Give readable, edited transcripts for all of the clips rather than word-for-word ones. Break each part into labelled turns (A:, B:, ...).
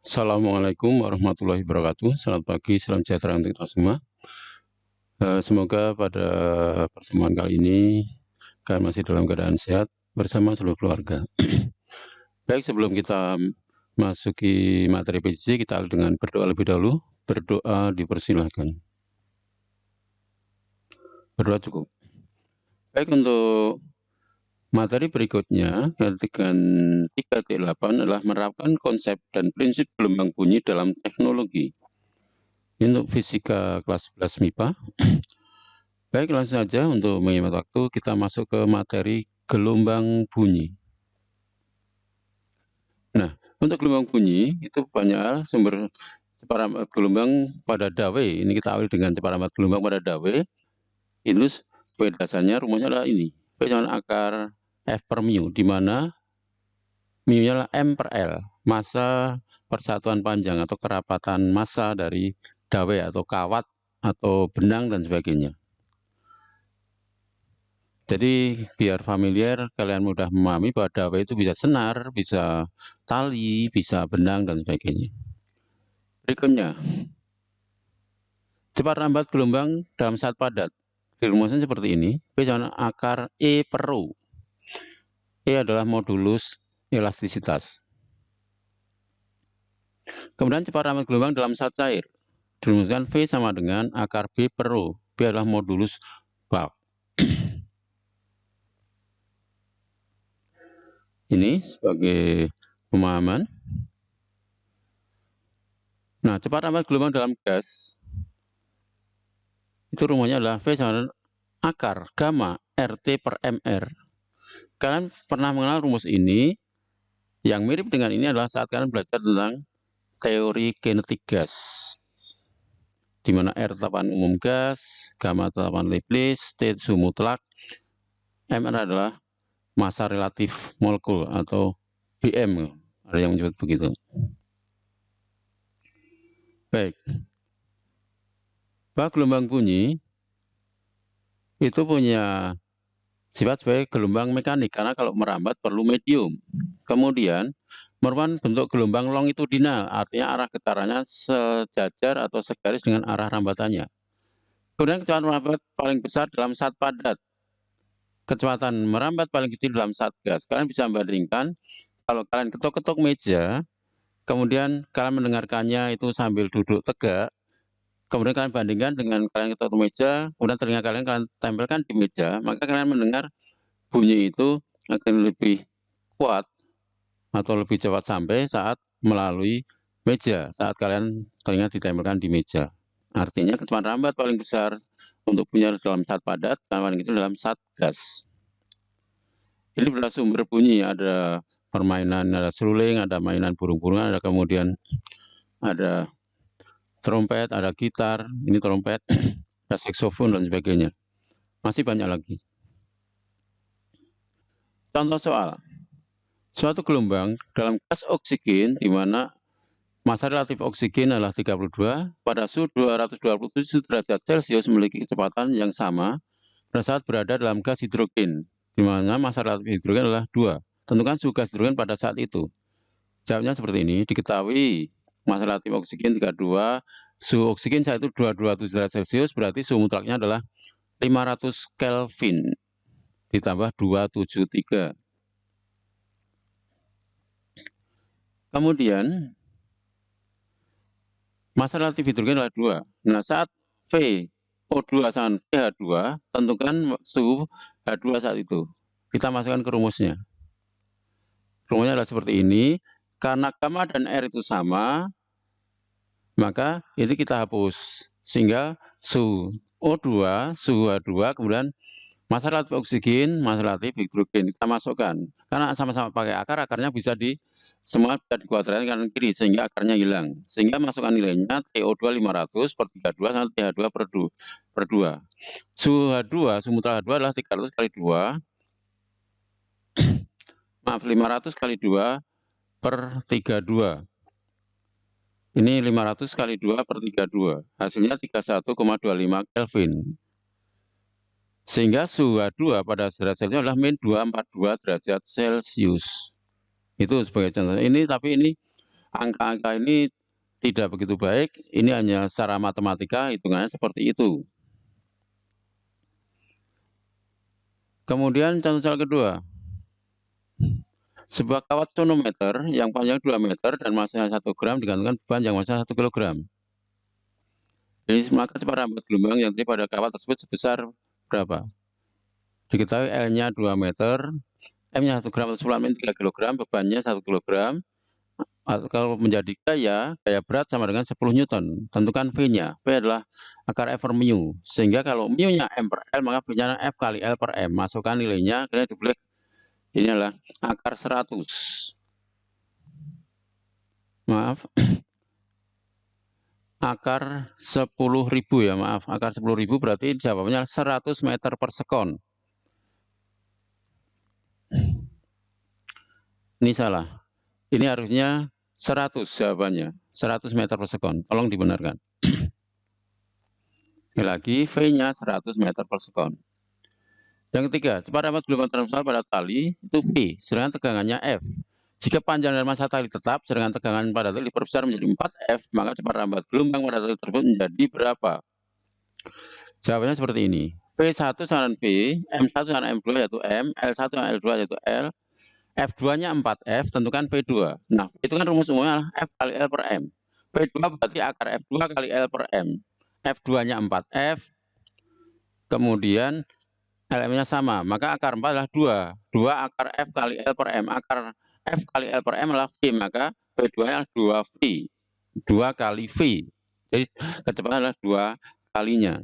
A: Assalamualaikum warahmatullahi wabarakatuh. Selamat pagi, salam sejahtera untuk kita semua. Semoga pada pertemuan kali ini kalian masih dalam keadaan sehat bersama seluruh keluarga. Baik, sebelum kita masuki materi PJJ, kita awali dengan berdoa lebih dahulu. Berdoa dipersilahkan. Berdoa cukup. Baik, untuk materi berikutnya, ketikan 3.8 adalah menerapkan konsep dan prinsip gelombang bunyi dalam teknologi. Ini untuk fisika kelas 11 MIPA. Baik, langsung saja untuk menghemat waktu, kita masuk ke materi gelombang bunyi. Nah, untuk gelombang bunyi, itu banyak hal sumber separameter gelombang pada dawai. Ini kita awali dengan separameter gelombang pada dawai. Itu sebagai dasarnya rumusnya adalah ini. V sama akar F per mu, di mana mu-nya adalah M per L, massa persatuan panjang atau kerapatan massa dari dawai atau kawat atau benang dan sebagainya. Jadi biar familiar, kalian mudah memahami bahwa dawai itu bisa senar, bisa tali, bisa benang, dan sebagainya. Berikutnya, cepat lambat gelombang dalam saat padat. Dirumuskan seperti ini, V sama akar E per rho. E adalah modulus elastisitas. Kemudian cepat lambat gelombang dalam saat cair. Dirumuskan V sama dengan akar B per rho. B adalah modulus Bach. Ini sebagai pemahaman. Nah, cepat lambat gelombang dalam gas itu rumusnya adalah V sama dengan akar gamma RT per MR. Kalian pernah mengenal rumus ini? Yang mirip dengan ini adalah saat kalian belajar tentang teori kinetik gas, di mana R tetapan umum gas, gamma tetapan Laplace, T suhu mutlak, MR adalah massa relatif molekul atau BM, ada yang menyebut begitu. Baik, bahwa gelombang bunyi itu punya sifat sebagai gelombang mekanik, karena kalau merambat perlu medium. Kemudian merupakan bentuk gelombang longitudinal, artinya arah getarannya sejajar atau segaris dengan arah rambatannya. Kemudian kecepatan merambat paling besar dalam saat padat, kecepatan merambat paling kecil dalam saat gas. Kalian bisa membandingkan kalau kalian ketuk-ketuk meja, kemudian kalian mendengarkannya itu sambil duduk tegak, kemudian kalian bandingkan dengan kalian ketuk meja, kemudian telinga kalian tempelkan di meja, maka kalian mendengar bunyi itu akan lebih kuat atau lebih cepat sampai saat melalui meja, saat kalian telinga ditempelkan di meja. Artinya kecepatan rambat paling besar untuk bunyi dalam saat padat, sama paling kecil dalam saat gas. Ini adalah sumber bunyi, ada permainan, ada seruling, ada mainan burung-burungan, ada kemudian ada trompet, ada gitar, ini trompet, ada saksofon dan sebagainya. Masih banyak lagi. Contoh soal. Suatu gelombang dalam gas oksigen di mana massa relatif oksigen adalah 32 pada suhu 227 derajat Celcius memiliki kecepatan yang sama pada saat berada dalam gas hidrogen, di mana massa relatif hidrogen adalah 2. Tentukan suhu gas hidrogen pada saat itu. Jawabnya seperti ini, diketahui massa relatif oksigen 32, suhu oksigen saat itu 227 derajat Celcius, berarti suhu mutlaknya adalah 500 Kelvin ditambah 273. Kemudian massa relatif hidrogen adalah 2. Nah, saat VO2 sama pH2, tentukan suhu H2 saat itu. Kita masukkan ke rumusnya. Rumusnya adalah seperti ini. Karena gamma dan R itu sama, maka ini kita hapus. Sehingga suhu O2, suhu H2, kemudian massa relatif oksigen, massa relatif hidrogen. Kita masukkan. Karena sama-sama pakai akar, akarnya bisa semua bisa dikuadratkan kanan kiri sehingga akarnya hilang. Sehingga masukkan nilainya TO2 500 per 32 sama TH2 per 2. Suhu H2, suhu mutlak H2 adalah 300 kali 2. Maaf, 500 kali 2 per 32. Ini 500 kali 2 per 32. Hasilnya 31,25 Kelvin. Sehingga suhu H2 pada derajat Celcius adalah min 242 derajat Celcius. Itu sebagai contoh. Tapi ini Angka-angka ini tidak begitu baik, ini hanya secara matematika hitungannya seperti itu. Kemudian contoh soal kedua. Sebuah kawat tonometer yang panjang 2 meter dan masanya 1 gram digantungkan beban yang masanya 1 kilogram. Jadi maka cepat rambat gelombang yang terjadi pada kawat tersebut sebesar berapa? Diketahui L-nya 2 meter, M-nya 1 gram atau 10 3 kg, bebannya 1 kg. Atau kalau menjadi gaya berat sama dengan 10 Newton. Tentukan V-nya. V adalah akar F per mu. Sehingga kalau mu-nya M per L, maka V-nya F kali L per M. Masukkan nilainya, kita dibeli. Ini adalah akar 100. Maaf. Akar 10.000 ya, maaf. Akar 10.000 berarti jawabannya 100 meter per sekon. Ini salah. Ini harusnya 100 jawabannya. 100 meter per sekon. Tolong dibenarkan. Sekali lagi, V-nya 100 meter per sekon. Yang ketiga, cepat rambat gelombang transversal pada tali itu V, sedangkan tegangannya F. Jika panjang dari masa tali tetap, sedangkan tegangan pada tali diperbesar menjadi 4F, maka cepat rambat gelombang pada tali tersebut menjadi berapa? Jawabannya seperti ini. V1 sama dengan V, M1 sama dengan M2 yaitu M, L1 sama L2 yaitu L, F2-nya 4F, tentukan V2. Nah, itu kan rumus umumnya F kali L per M. V2 berarti akar F2 kali L per M. F2-nya 4F, kemudian LM-nya sama, maka akar 4 adalah 2. 2 akar F kali L per M. Akar F kali L per M adalah V, maka V2-nya adalah 2V. 2 kali V. Jadi kecepatan adalah 2 kalinya.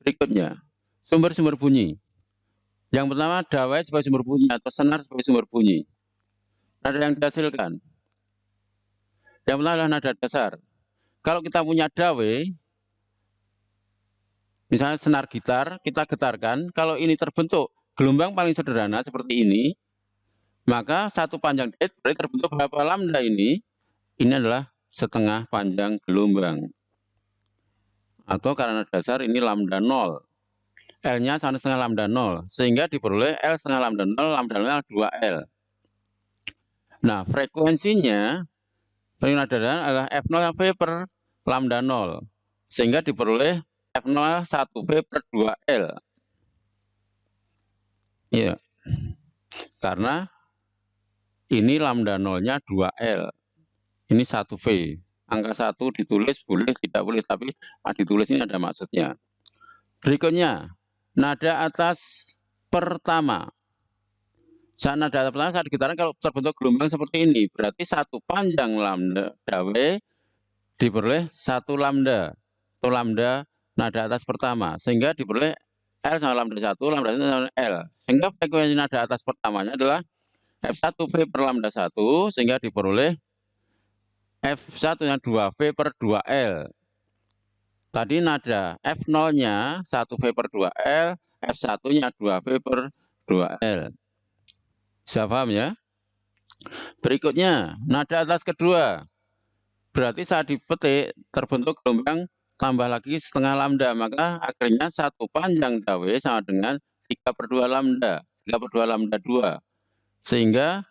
A: Berikutnya, sumber-sumber bunyi. Yang pertama, dawai sebagai sumber bunyi atau senar sebagai sumber bunyi. Nada yang dihasilkan. Yang pertama adalah nada dasar. Kalau kita punya dawai, misalnya senar gitar, kita getarkan. Kalau ini terbentuk gelombang paling sederhana seperti ini, maka satu panjang dawai berarti terbentuk berapa lambda ini? Ini adalah setengah panjang gelombang. Atau karena dasar ini lambda 0. L-nya sama setengah lambda 0. Sehingga diperoleh L setengah lambda 0, lambda 0 2L. Nah, frekuensinya adalah F0 V per lambda 0. Sehingga diperoleh F0 1V per 2L. Ya. Karena ini lambda 0-nya 2L. Ini 1V. Angka 1 ditulis boleh, tidak boleh, tapi ditulis ini ada maksudnya. Berikutnya, nada atas pertama. Saat nada atas pertama saat digetarkan kalau terbentuk gelombang seperti ini, berarti satu panjang lambda dawai diperoleh 1 lambda atau lambda nada atas pertama, sehingga diperoleh L sama lambda 1, lambda 1 sama L. Sehingga frekuensi nada atas pertamanya adalah F1V per lambda 1, sehingga diperoleh F1-nya 2V per 2L. Tadi nada F0-nya 1V per 2L, F1-nya 2V per 2L. Bisa paham ya? Berikutnya, nada atas kedua. Berarti saat dipetik terbentuk gelombang tambah lagi setengah lambda, maka akhirnya satu panjang dawai sama dengan 3 per 2 lambda, 3 per 2 lambda 2. Sehingga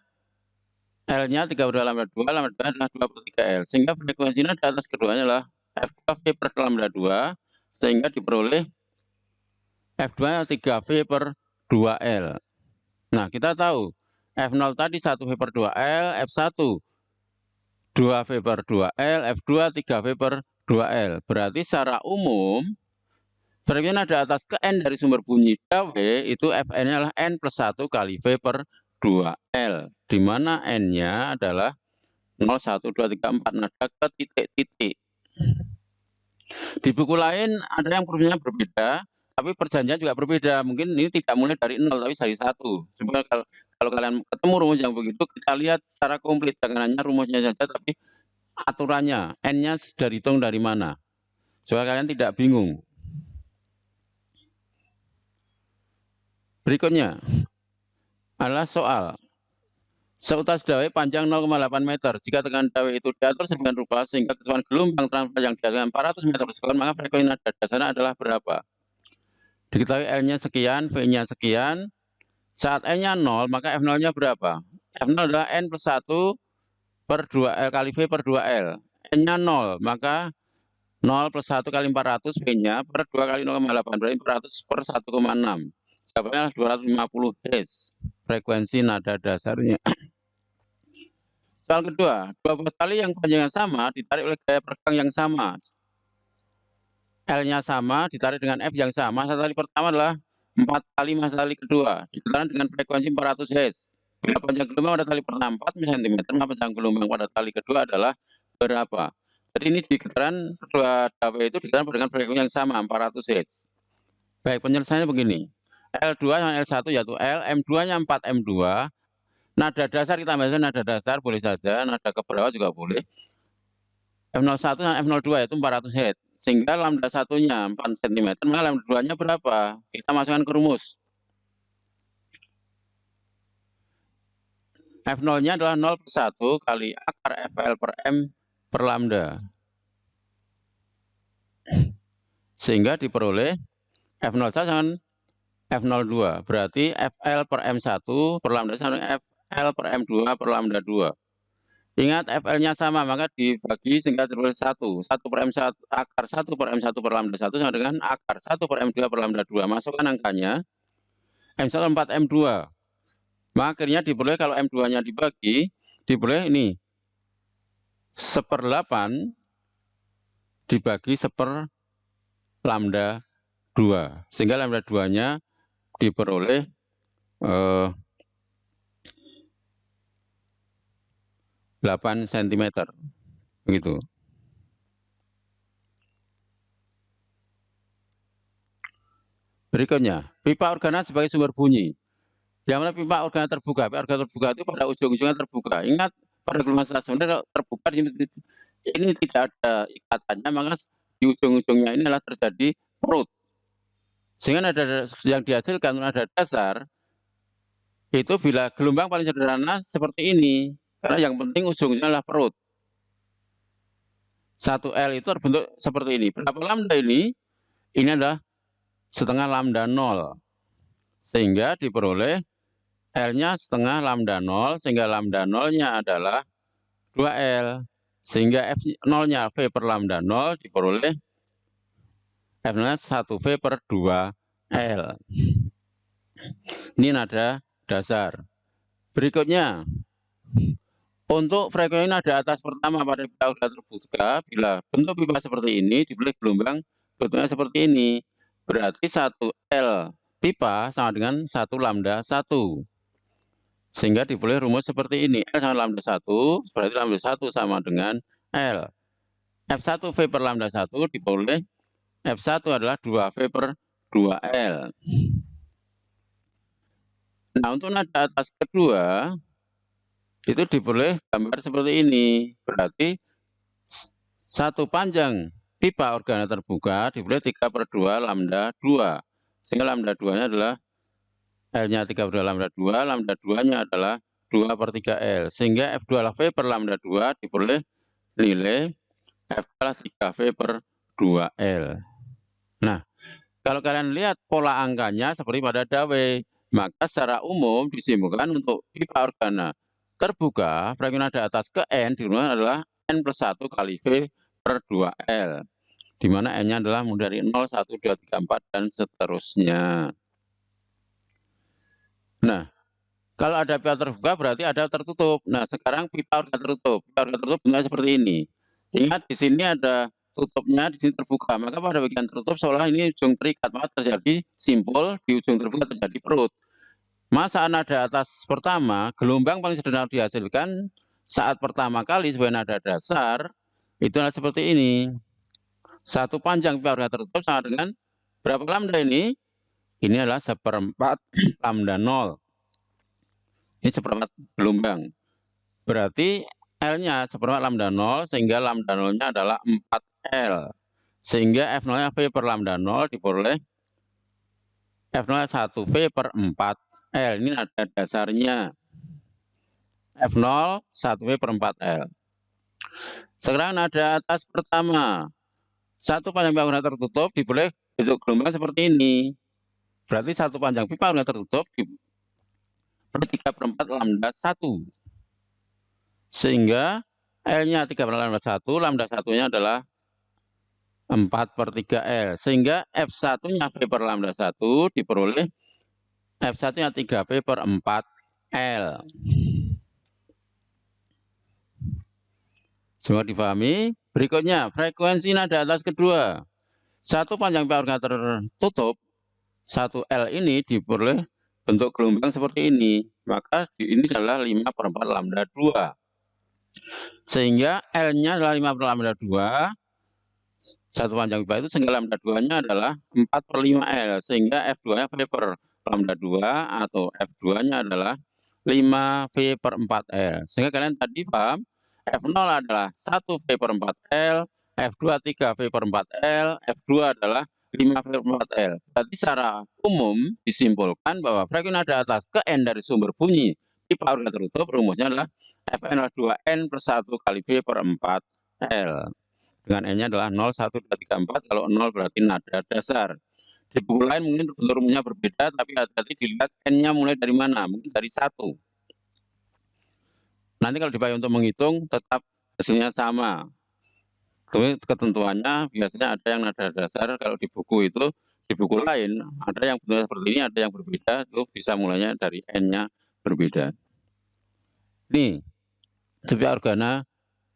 A: L-nya 3 per 2 lambda 2, lambda 2 adalah 2 per 3L. Sehingga frekuensinya di atas keduanya adalah F2V per lambda 2, sehingga diperoleh F2 3V per 2L. Nah, kita tahu F0 tadi 1V per 2L, F1 2V per 2L, F2 3V per 2L. Berarti secara umum, frekuensi nada atas ke N dari sumber bunyi dawai itu Fn-nya adalah N plus 1 kali V per 2L. Di mana N-nya adalah 0, 1, 2, 3, 4 nada ke titik-titik. Di buku lain ada yang hurufnya berbeda, tapi perjanjian juga berbeda. Mungkin ini tidak mulai dari 0, tapi dari 1. Coba kalau kalian ketemu rumus yang begitu, kita lihat secara komplit. Jangan hanya rumusnya saja, tapi aturannya. N-nya sudah dihitung dari mana. Supaya kalian tidak bingung. Berikutnya adalah soal. Seutas dawai panjang 0,8 meter. Jika tegangan dawai itu diatur sedemikian rupa sehingga kecepatan gelombang transfer yang dihasilkan 400 meter per sekon, maka frekuensi nada dasarnya adalah berapa? Diketahui L-nya sekian, V-nya sekian. Saat N-nya 0, maka F0-nya berapa? F0 adalah N plus 1 per 2L kali V per 2L. N-nya 0, maka 0 plus 1 kali 400 V-nya per 2 kali 0,8, berarti 400 per 1,6. Jawabannya 250 Hz, frekuensi nada dasarnya. Soal kedua, dua buah tali yang panjangnya sama ditarik oleh gaya peregang yang sama. L-nya sama, ditarik dengan F yang sama. Massa tali pertama adalah 4 kali massa tali kedua, ditekan dengan frekuensi 400 Hz. Bila panjang gelombang pada tali pertama 4 cm, maka panjang gelombang pada tali kedua adalah berapa? Jadi ini di getaran kedua dawe itu ditekan dengan frekuensi yang sama, 400 Hz. Baik, penyelesaiannya begini. L2 sama L1 yaitu L, M2-nya 4 M2. Nada dasar kita ambil nada dasar boleh saja, nada ke bawah juga boleh. F01 sama F02 yaitu 400 Hz. Sehingga lambda 1-nya 4 cm, maka lambda 2-nya berapa? Kita masukkan ke rumus. F0-nya adalah 0 per 1 kali akar FL per M per lambda. Sehingga diperoleh F01 sama F02. Berarti FL per M1 per lambda sama dengan FL per M2 per lambda 2. Ingat FL-nya sama, maka dibagi sehingga terboleh 1. 1 per M1, akar 1 per M1 per lambda 1 sama dengan akar 1 per M2 per lambda 2. Masukkan angkanya. M1 4 M2. Maka akhirnya diperoleh kalau M2-nya dibagi, diperoleh ini 1/8 dibagi 1/lambda 2. Sehingga lambda 2-nya diperoleh 8 cm. Begitu. Berikutnya, pipa organa sebagai sumber bunyi. Yang mana pipa organa terbuka? Pipa organa terbuka itu pada ujung-ujungnya terbuka. Ingat, pada gelombang stasioner terbuka ini tidak ada ikatannya, maka di ujung-ujungnya ini adalah terjadi perut. Sehingga nada yang dihasilkan nada dasar itu bila gelombang paling sederhana seperti ini. Karena yang penting ujungnya adalah perut. 1L itu terbentuk seperti ini. Berapa lambda ini? Ini adalah setengah lambda 0. Sehingga diperoleh L-nya setengah lambda 0, sehingga lambda 0-nya adalah 2L. Sehingga F0-nya V per lambda 0 diperoleh F0-nya 1V per 2L. Ini nada dasar. Berikutnya, untuk frekuensi nada atas pertama pada pipa organa terbuka, bila bentuk pipa seperti ini, diberi gelombang bentuknya seperti ini. Berarti 1L pipa sama dengan 1 lambda 1. Sehingga diperoleh rumus seperti ini. L sama lambda 1, berarti lambda 1 sama dengan L. F1V per lambda 1 diperoleh F1 adalah 2V per 2L. Nah, untuk nada atas kedua, itu diperoleh gambar seperti ini. Berarti satu panjang pipa organa terbuka diperoleh 3/2 lambda 2. Sehingga lambda 2-nya adalah L-nya 3/2 lambda 2, lambda 2-nya adalah 2/3L. Sehingga F2 adalah V per lambda 2 diperoleh nilai F adalah 3V per 2L. Nah, kalau kalian lihat pola angkanya seperti pada dawe, maka secara umum disimpulkan untuk pipa organa terbuka, frekuensi nada atas ke N dirumuskan adalah N plus 1 kali V per 2L. Di mana N-nya adalah mulai dari 0, 1, 2, 3, 4, dan seterusnya. Nah, kalau ada pipa terbuka berarti ada tertutup. Nah, sekarang pipa organa tertutup. Pipa organa tertutup bentuknya seperti ini. Ingat di sini ada tutupnya, di sini terbuka. Maka pada bagian tertutup seolah ini ujung terikat, maka terjadi simpul, di ujung terbuka terjadi perut. Masa nada atas pertama, gelombang paling sederhana dihasilkan saat pertama kali sebagai nada dasar, itu adalah seperti ini. Satu panjang pipa organa tertutup sama dengan berapa lambda ini? Ini adalah 1/4 lambda 0. Ini 1/4 gelombang. Berarti L-nya 1/4 lambda 0, sehingga lambda 0-nya adalah 4L. Sehingga F0-nya V per lambda 0 diperoleh F0-nya 1V per 4L. Ini nada dasarnya. F0 1V per 4L. Sekarang nada atas pertama. Satu panjang pipa organa tertutup diperoleh bentuk gelombang seperti ini. Berarti satu panjang pipa organa tertutup diperoleh 3/4 lambda 1. Sehingga L-nya 3/lambda 1, lambda 1-nya adalah 4/3L. Sehingga F1-nya V/lambda 1 diperoleh F1-nya 3V/4L. Semua dipahami? Berikutnya, frekuensi nada atas kedua. Satu panjang pipa organ tertutup, 1L ini diperoleh bentuk gelombang seperti ini. Maka ini adalah 5/4 lambda 2. Sehingga L-nya adalah 5/lambda 2. Satu panjang pipa itu sehingga lambda 2-nya adalah 4/5L. Sehingga F2-nya V/lambda 2 atau F2-nya adalah 5V/4L. Sehingga kalian tadi paham, F0 adalah 1V/4L, F2 3V/4L, F2 adalah 5V/4L. Berarti secara umum disimpulkan bahwa frekuensi nada atas ke N dari sumber bunyi pipa organ tertutup rumusnya adalah Fn adalah 2N + 1 kali V/4L. Dengan N-nya adalah 0, 1, 2, 3, 4. Kalau 0 berarti nada dasar. Di buku lain mungkin rumusnya berbeda, tapi hati-hati dilihat N-nya mulai dari mana, mungkin dari 1. Nanti kalau dipakai untuk menghitung, tetap hasilnya sama. Ketentuannya biasanya ada yang nada dasar, kalau di buku itu, di buku lain, ada yang bentuknya seperti ini, ada yang berbeda, itu bisa mulainya dari N-nya berbeda. Ini, pipa organa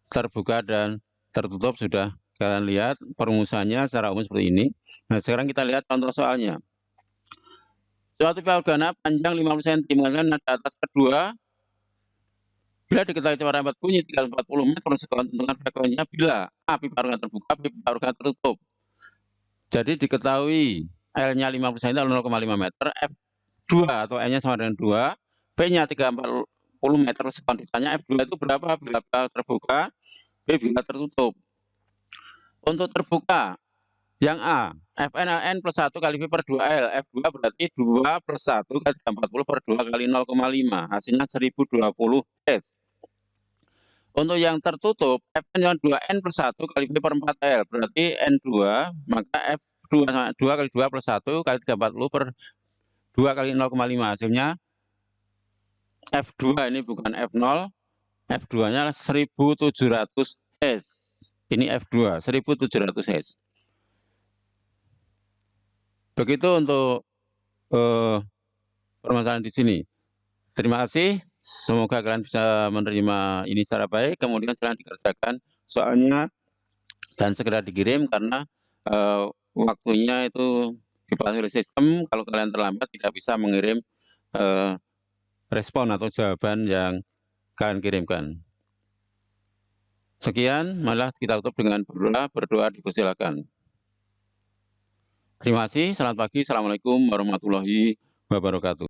A: terbuka dan tertutup sudah kalian lihat perumusannya secara umum seperti ini. Nah, sekarang kita lihat contoh soalnya. Suatu pipa organa panjang 50 cm menghasilkan nada atas kedua. Bila diketahui cara empat bunyi 340 meter sekalian tentukan frekuensinya bila A. Pipa organa terbuka, B. Pipa organa tertutup. Jadi diketahui L-nya 50 cm atau 0,5 meter, F2 atau N-nya sama dengan 2, B-nya 340 meter sekalian ditanya F2 itu berapa bila pipa terbuka, B bila tertutup. Untuk terbuka, yang A, Fn N plus 1 kali V/2L, F2 berarti 2 plus 1 kali 340/2 kali 0,5, hasilnya 1020 S. Untuk yang tertutup, Fn yang 2N plus 1 kali V/4L, berarti N2, maka F2 sama 2 kali 2 plus 1 kali 340/2 kali 0,5, hasilnya F2 ini bukan F0, F2-nya 1700 S. Ini F2, 1700 S. Begitu untuk permasalahan di sini. Terima kasih. Semoga kalian bisa menerima ini secara baik. Kemudian silahkan dikerjakan soalnya dan segera dikirim karena waktunya itu dibatasi oleh sistem. Kalau kalian terlambat tidak bisa mengirim respon atau jawaban yang kalian kirimkan. Sekian, malah kita tutup dengan berdoa. Berdoa dipersilakan. Terima kasih. Selamat pagi. Assalamualaikum warahmatullahi wabarakatuh.